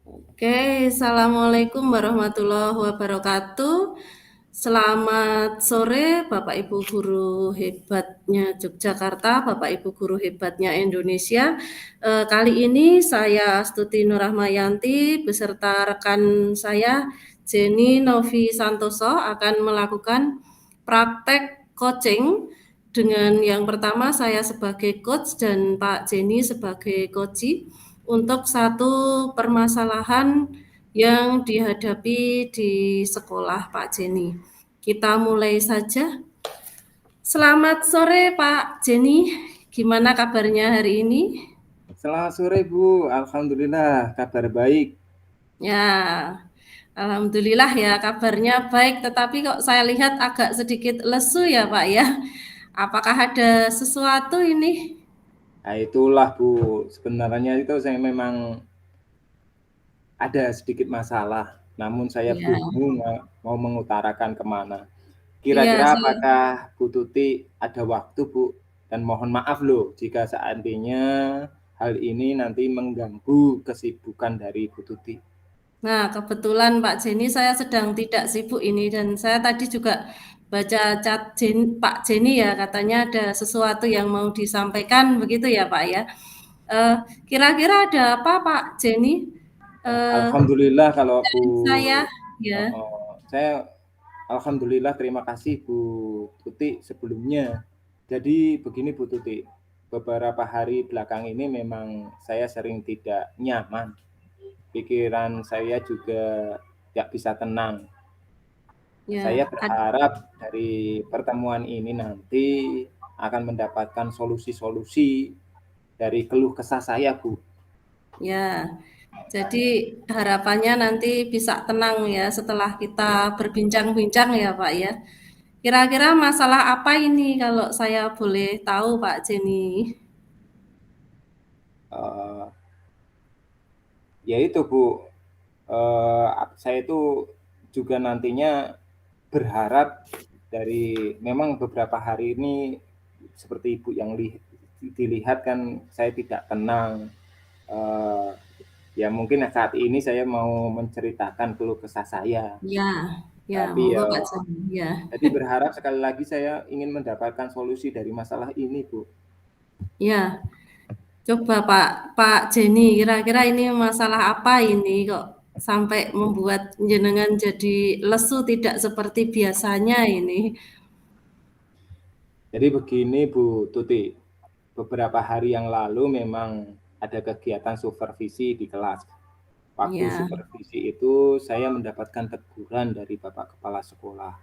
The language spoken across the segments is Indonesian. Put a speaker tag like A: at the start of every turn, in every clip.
A: Oke, Assalamualaikum warahmatullahi wabarakatuh. Selamat sore Bapak Ibu guru hebatnya Yogyakarta, Bapak Ibu guru hebatnya Indonesia. Kali ini saya Astuti Nurrahmayanti beserta rekan saya Jenny Novi Santoso akan melakukan praktek coaching dengan yang pertama saya sebagai coach dan Pak Jenny sebagai coachee untuk satu permasalahan yang dihadapi di sekolah Pak Jenny. Kita mulai saja. Selamat sore Pak Jenny, gimana kabarnya hari ini?
B: Selamat sore Bu, Alhamdulillah kabar baik.
A: Ya, Alhamdulillah ya kabarnya baik, tetapi kok saya lihat agak sedikit lesu ya Pak ya. Apakah ada sesuatu ini?
B: Nah itulah Bu, sebenarnya itu saya memang ada sedikit masalah, namun saya
A: Ya,
B: bingung mau mengutarakan kemana.
A: iya
B: Kira-kira
A: saya.
B: apakah Bu Tuti ada waktu Bu? Dan mohon maaf loh jika seandainya hal ini nanti mengganggu kesibukan dari Bu Tuti.
A: Nah, kebetulan Pak Jenny saya sedang tidak sibuk ini dan saya tadi juga baca chat Pak Jenny ya katanya ada sesuatu yang mau disampaikan begitu ya Pak ya. Eh, Kira-kira ada apa Pak Jenny? Eh,
B: Alhamdulillah kalau Bu,
A: saya ya.
B: saya Alhamdulillah terima kasih Bu Tuti sebelumnya. Jadi begini Bu Tuti, beberapa hari belakang ini memang saya sering tidak nyaman. Pikiran saya juga tidak bisa tenang. Saya
A: Ya,
B: berharap dari pertemuan ini nanti akan mendapatkan solusi-solusi dari keluh kesah saya Bu.
A: ya. Jadi harapannya nanti bisa tenang ya setelah kita berbincang-bincang ya Pak ya. Kira-kira masalah apa ini kalau saya boleh tahu Pak Jenny?
B: Uh, Yaitu Bu, saya itu juga nantinya berharap dari memang beberapa hari ini seperti Ibu yang dilihat kan saya tidak tenang. Uh, Ya mungkin saat ini saya mau menceritakan keluh kesah saya.
A: Ya, ya,
B: Tapi
A: monggo
B: ya,
A: Pak Jani. Ya,
B: jadi berharap sekali lagi saya ingin mendapatkan solusi dari masalah ini, Bu.
A: ya. Coba Pak Jenny, kira-kira ini masalah apa ini kok sampai membuat jenengan jadi lesu tidak seperti biasanya ini?
B: Jadi begini, Bu Tuti. Beberapa hari yang lalu memang ada kegiatan supervisi di kelas. Waktu
A: Ya,
B: supervisi itu saya mendapatkan teguran dari Bapak Kepala Sekolah.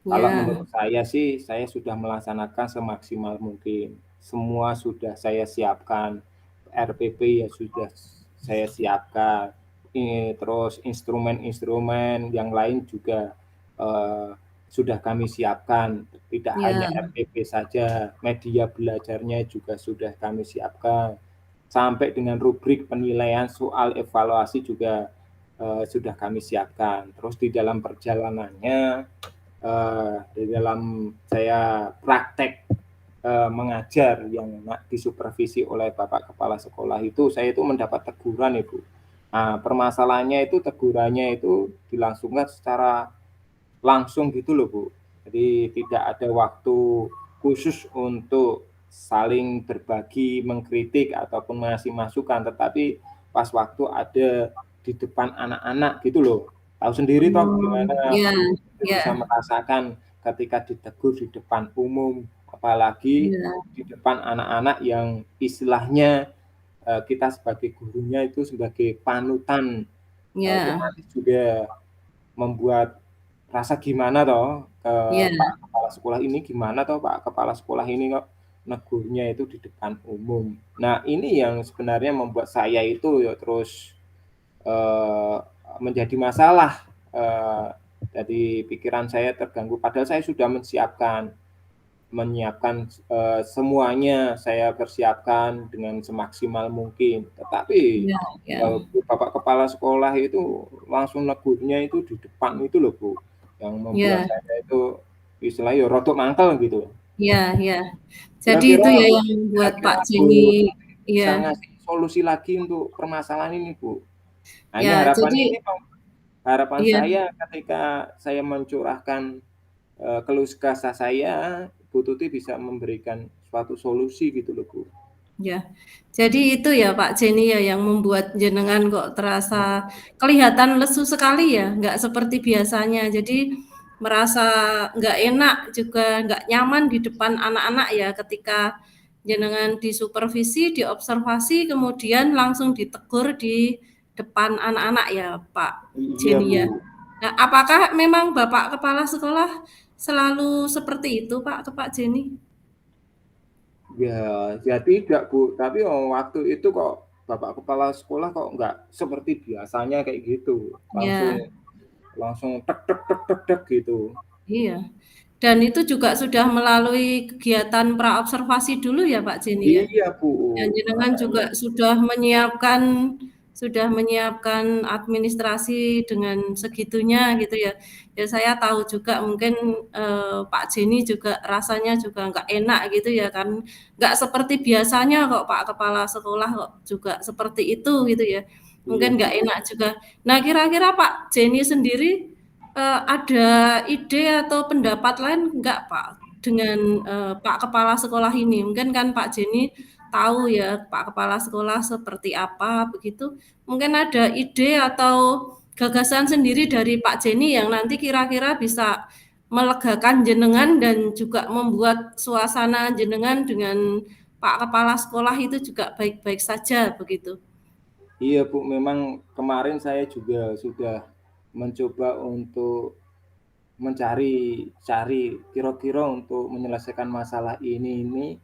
B: Kalau
A: ya,
B: menurut saya sih, saya sudah melaksanakan semaksimal mungkin. Semua sudah saya siapkan. RPP ya sudah saya siapkan. Terus instrumen-instrumen yang lain juga eh, sudah kami siapkan. Tidak hanya
A: ya,
B: RPP saja, media belajarnya juga sudah kami siapkan. Sampai dengan rubrik penilaian soal evaluasi juga sudah kami siapkan. Terus di dalam perjalanannya di dalam saya praktek mengajar yang disupervisi oleh Bapak Kepala Sekolah itu, saya itu mendapat teguran Ibu. Nah, permasalahannya itu tegurannya itu dilangsungkan secara langsung gitu loh Bu. Jadi tidak ada waktu khusus untuk saling berbagi, mengkritik ataupun mengasih masukan, tetapi pas waktu ada di depan anak-anak gitu loh. Tahu sendiri toh
A: oh,
B: gimana
A: ya,
B: Bu bisa
A: ya,
B: merasakan ketika ditegur di depan umum, apalagi
A: ya,
B: di depan anak-anak yang istilahnya kita sebagai gurunya itu sebagai panutan,
A: ya,
B: otomatis juga membuat rasa gimana toh ke
A: ya,
B: Pak Kepala Sekolah ini gimana toh Pak Kepala Sekolah ini kok negurnya itu di depan umum. Nah ini yang sebenarnya membuat saya itu ya terus menjadi masalah Jadi pikiran saya terganggu, padahal saya sudah menyiapkan semuanya saya persiapkan dengan semaksimal mungkin. Tetapi
A: Iya, iya.
B: Bapak kepala sekolah itu langsung negurnya itu di depan itu loh Bu, yang membuat
A: Iya,
B: saya itu istilahnya ya rodok mangkel gitu.
A: iya, iya. Jadi
B: Kira-kira
A: itu ya yang buat
B: kira-kira
A: Pak
B: Bu
A: Jenny,
B: nanti
A: iya,
B: bisa ngasih solusi lagi untuk permasalahan ini Bu. Nah ini
A: ya. Jadi
B: harapan
A: iya,
B: saya ketika saya mencurahkan keluh kesah saya, Bu Tuti bisa memberikan suatu solusi gitu loh Bu.
A: ya. Jadi itu ya Pak Jenny ya yang membuat jenengan kok terasa kelihatan lesu sekali ya, nggak seperti biasanya. Jadi merasa nggak enak juga nggak nyaman di depan anak-anak ya ketika jenengan disupervisi, diobservasi, kemudian langsung ditegur di depan anak-anak ya Pak
B: Iya
A: Jenny
B: Bu.
A: ya. Nah, apakah memang Bapak Kepala Sekolah selalu seperti itu Pak ke Pak Jenny?
B: Ya tidak Bu, tapi waktu itu kok Bapak kepala sekolah kok nggak seperti biasanya kayak gitu, langsung
A: Ya.
B: langsung tek tek tek tek tek gitu.
A: Iya, dan itu juga sudah melalui kegiatan praobservasi dulu ya Pak Jenny ya?
B: Iya Bu,
A: Dan jenengan
B: makanya.
A: juga sudah menyiapkan administrasi dengan segitunya gitu ya. Ya saya tahu juga mungkin, Pak Jenny juga rasanya juga nggak enak gitu ya kan, nggak seperti biasanya kok Pak Kepala Sekolah kok juga seperti itu gitu ya,
B: Iya
A: mungkin
B: Bu.
A: nggak enak juga. Nah kira-kira Pak Jenny sendiri, ada ide atau pendapat lain enggak Pak dengan, Pak Kepala Sekolah ini? Mungkin kan Pak Jenny tahu ya Pak Kepala Sekolah seperti apa begitu, mungkin ada ide atau gagasan sendiri dari Pak Jenny yang nanti kira-kira bisa melegakan jenengan dan juga membuat suasana jenengan dengan Pak Kepala Sekolah itu juga baik-baik saja begitu?
B: Iya Bu, memang kemarin saya juga sudah mencoba untuk cari kira-kira untuk menyelesaikan masalah ini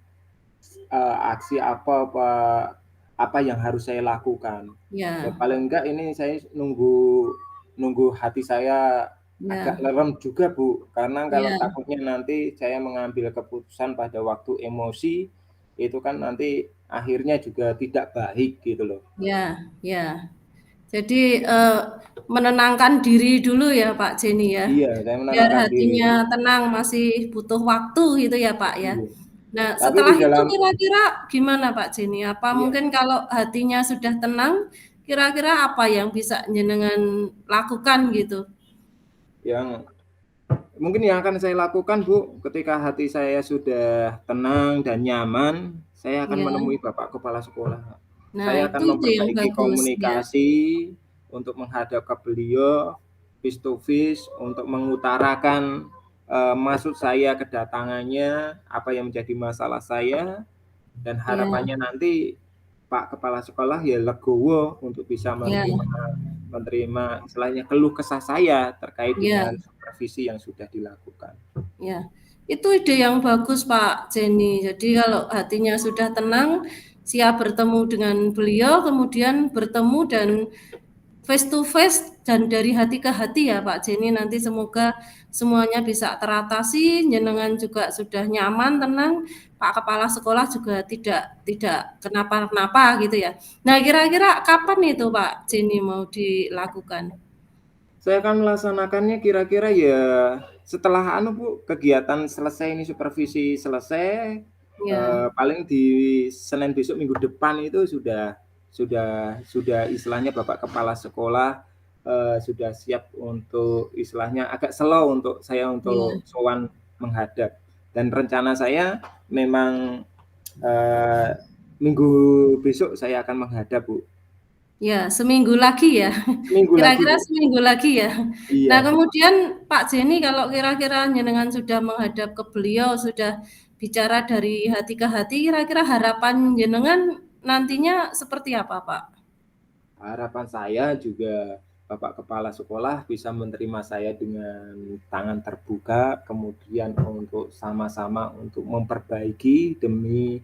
B: aksi apa yang harus saya lakukan. Ya
A: Ya,
B: paling enggak ini saya nunggu nunggu hati saya agak
A: ya,
B: lerem juga Bu, karena kalau
A: ya,
B: takutnya nanti saya mengambil keputusan pada waktu emosi, itu kan nanti akhirnya juga tidak baik gitu loh.
A: ya, ya. Jadi, menenangkan diri dulu ya Pak Jenny ya,
B: Iya, saya
A: biar
B: menenangkan diri.
A: hatinya tenang, masih butuh waktu gitu ya Pak ya.
B: Iya.
A: Nah
B: Tapi di
A: setelah itu
B: dalam
A: kira-kira gimana Pak Jenny? Apa
B: iya,
A: mungkin kalau hatinya sudah tenang, kira-kira apa yang bisa jenengan lakukan gitu?
B: yang mungkin yang akan saya lakukan Bu, ketika hati saya sudah tenang dan nyaman, saya akan
A: Ya,
B: menemui Bapak Kepala Sekolah.
A: nah
B: Saya
A: itu
B: akan
A: ide yang
B: memperbaiki
A: bagus, ya,
B: komunikasi untuk menghadap ke beliau face to face untuk mengutarakan maksud saya kedatangannya, apa yang menjadi masalah saya, dan
A: ya,
B: harapannya nanti Pak Kepala Sekolah ya legowo untuk bisa
A: ya,
B: menerima istilahnya keluh kesah saya terkait
A: ya.
B: dengan supervisi yang sudah dilakukan.
A: Ya, itu ide yang bagus Pak Jenny. Jadi kalau hatinya sudah tenang, siap bertemu dengan beliau, kemudian bertemu dan face to face dan dari hati ke hati ya Pak Jenny. Nanti semoga semuanya bisa teratasi, jenengan juga sudah nyaman, tenang, Pak Kepala Sekolah juga tidak tidak kenapa-napa gitu ya. Nah, kira-kira kapan itu Pak Jenny mau dilakukan?
B: Saya akan melaksanakannya kira-kira ya setelah Bu, kegiatan selesai ini supervisi selesai,
A: Ya,
B: paling di Senin besok minggu depan itu sudah istilahnya Bapak Kepala Sekolah, sudah siap untuk istilahnya agak slow untuk saya
A: ya.
B: untuk sowan menghadap. Dan rencana saya memang, eee, minggu besok saya akan menghadap Bu.
A: Ya, seminggu lagi ya?
B: Seminggu lagi
A: Kira-kira
B: Bu.
A: seminggu lagi ya? Nah,
B: Iya.
A: kemudian Pak Jenny kalau kira-kira jenengan sudah menghadap ke beliau, sudah bicara dari hati ke hati, kira-kira harapan jenengan nantinya seperti apa, Pak?
B: Harapan saya juga Bapak Kepala Sekolah bisa menerima saya dengan tangan terbuka, kemudian untuk sama-sama untuk memperbaiki demi,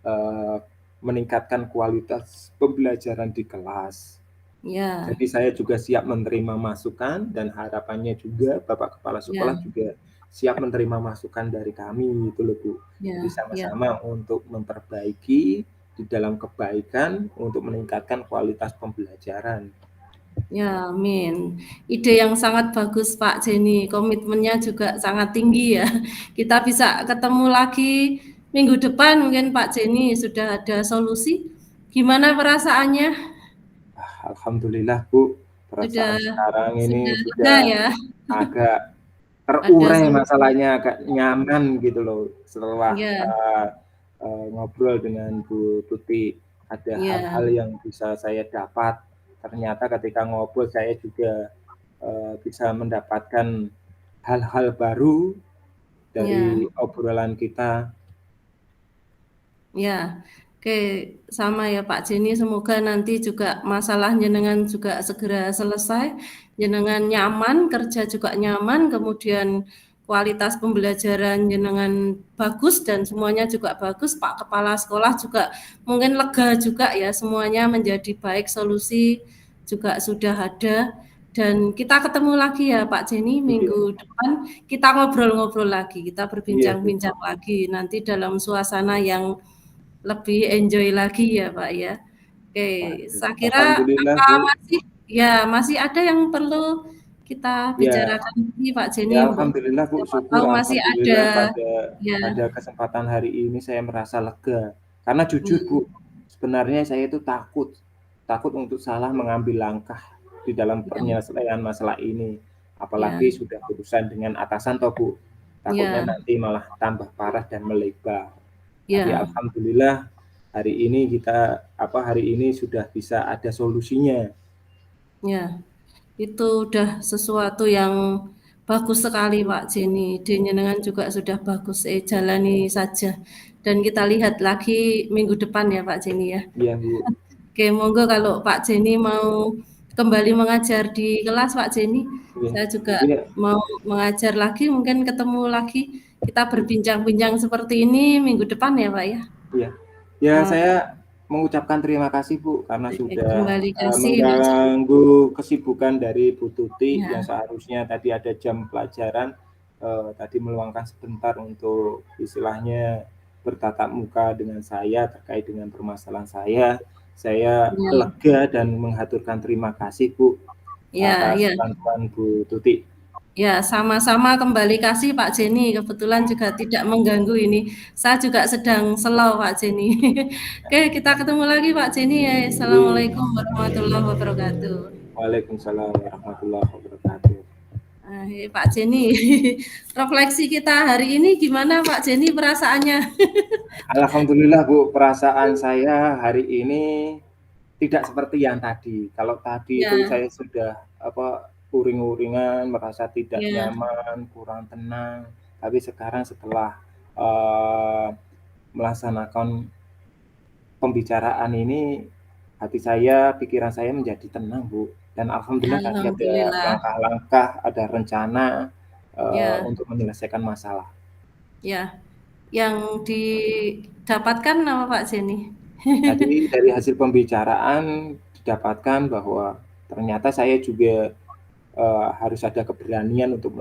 B: eee, meningkatkan kualitas pembelajaran di kelas.
A: Ya,
B: Jadi saya juga siap menerima masukan dan harapannya juga Bapak Kepala
A: ya,
B: Sekolah juga siap menerima masukan dari kami gitu loh, Bu. Jadi
A: ya, ya.
B: sama-sama untuk memperbaiki di dalam kebaikan untuk meningkatkan kualitas pembelajaran.
A: Ya, amin. Ide yang sangat bagus, Pak Jenny. Komitmennya juga sangat tinggi ya. Kita bisa ketemu lagi minggu depan mungkin Pak Jenny sudah ada solusi. Gimana perasaannya?
B: Alhamdulillah, Bu, perasaan
A: Sudah
B: sekarang ini
A: sudah lega
B: sudah
A: ya?
B: agak
A: Ada
B: terurai
A: solusi.
B: masalahnya, agak nyaman gitu loh setelah,
A: Ya,
B: ngobrol dengan Bu Tuti. Ada
A: ya,
B: hal-hal yang bisa saya dapat, ternyata ketika ngobrol saya juga, bisa mendapatkan hal-hal baru
A: ya.
B: dari obrolan kita.
A: Ya, oke, sama ya Pak Jenny. Semoga nanti juga masalah jenengan juga segera selesai, jenengan nyaman, kerja juga nyaman, kemudian kualitas pembelajaran jenengan bagus dan semuanya juga bagus. Pak Kepala Sekolah juga mungkin lega juga ya, semuanya menjadi baik, solusi juga sudah ada. Dan kita ketemu lagi ya Pak Jenny
B: Iya,
A: minggu depan, kita ngobrol-ngobrol lagi, kita
B: iya, Bu.
A: berbincang-bincang lagi nanti dalam suasana yang lebih enjoy lagi ya, Pak, ya. Oke,
B: Waduh,
A: saya kira
B: alhamdulillah,
A: apa
B: Bu.
A: masih ada yang perlu kita
B: Ya.
A: bicarakan lagi, Pak Jenny,
B: Ya
A: mbok
B: alhamdulillah Bu,
A: siapa
B: syukur
A: tahu masih ada
B: alhamdulillah pada
A: ya,
B: pada kesempatan hari ini saya merasa lega. Karena jujur Bu,
A: mmm,
B: sebenarnya saya itu takut, takut untuk salah mengambil langkah di dalam
A: ya,
B: penyelesaian masalah ini.
A: ya,
B: Apalagi sudah berurusan dengan atasan toh Bu, takutnya
A: ya,
B: nanti malah tambah parah dan melebar. Tapi
A: ya,
B: alhamdulillah hari ini sudah bisa ada solusinya.
A: ya. Itu udah sesuatu yang bagus sekali Pak Jenny, idenya dengan juga sudah bagus, jalani saja. Dan kita lihat lagi minggu depan ya Pak Jenny ya.
B: Iya Bu,
A: Oke, monggo kalau Pak Jenny mau kembali mengajar di kelas Pak Jenny,
B: iya,
A: saya juga
B: iya,
A: mau mengajar lagi, mungkin ketemu lagi, kita berbincang-bincang seperti ini minggu depan ya Pak ya.
B: iya. Ya,
A: Oh,
B: saya mengucapkan terima kasih, Bu, karena sudah,
A: kembali kasih Pak Jenny.
B: mengganggu kesibukan dari Bu Tuti yang
A: Ya,
B: seharusnya tadi ada jam pelajaran, tadi meluangkan sebentar untuk istilahnya bertatap muka dengan saya terkait dengan permasalahan saya. Saya
A: ya,
B: lega dan mengaturkan terima kasih, Bu,
A: ya,
B: atas
A: ya.
B: bantuan Bu Tuti.
A: Ya, sama-sama kembali kasih Pak Jenny. Kebetulan juga tidak mengganggu ini. Saya juga sedang slow Pak Jenny. Oke, kita ketemu lagi Pak Jenny ya.
B: Iya.
A: Assalamualaikum warahmatullahi wabarakatuh.
B: Waalaikumsalam warahmatullahi wabarakatuh.
A: Pak Jenny, refleksi kita hari ini gimana Pak Jenny perasaannya?
B: Alhamdulillah Bu, perasaan saya hari ini tidak seperti yang tadi. Kalau tadi itu
A: Ya,
B: saya sudah uring-uringan, merasa tidak
A: ya,
B: nyaman, kurang tenang. Tapi sekarang setelah uh, melaksanakan pembicaraan ini, hati saya, pikiran saya menjadi tenang Bu. Dan alhamdulillah tadi ada
A: alhamdulillah.
B: langkah-langkah, ada rencana
A: Ya,
B: untuk menyelesaikan masalah.
A: ya. Yang didapatkan apa Pak Jenny?
B: Tadi dari hasil pembicaraan didapatkan bahwa ternyata saya juga, harus ada keberanian untuk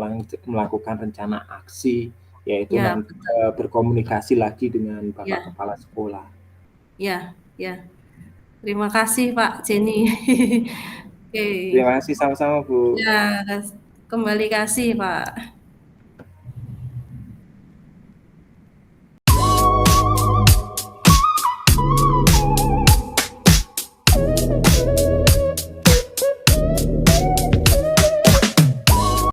B: melakukan rencana aksi, yaitu
A: Ya, betul.
B: berkomunikasi lagi dengan Bapak
A: Ya,
B: Kepala Sekolah.
A: ya, ya. Terima kasih Pak Jenny. Oke.
B: Terima kasih sama-sama, Bu.
A: Ya, kembali kasih, Pak.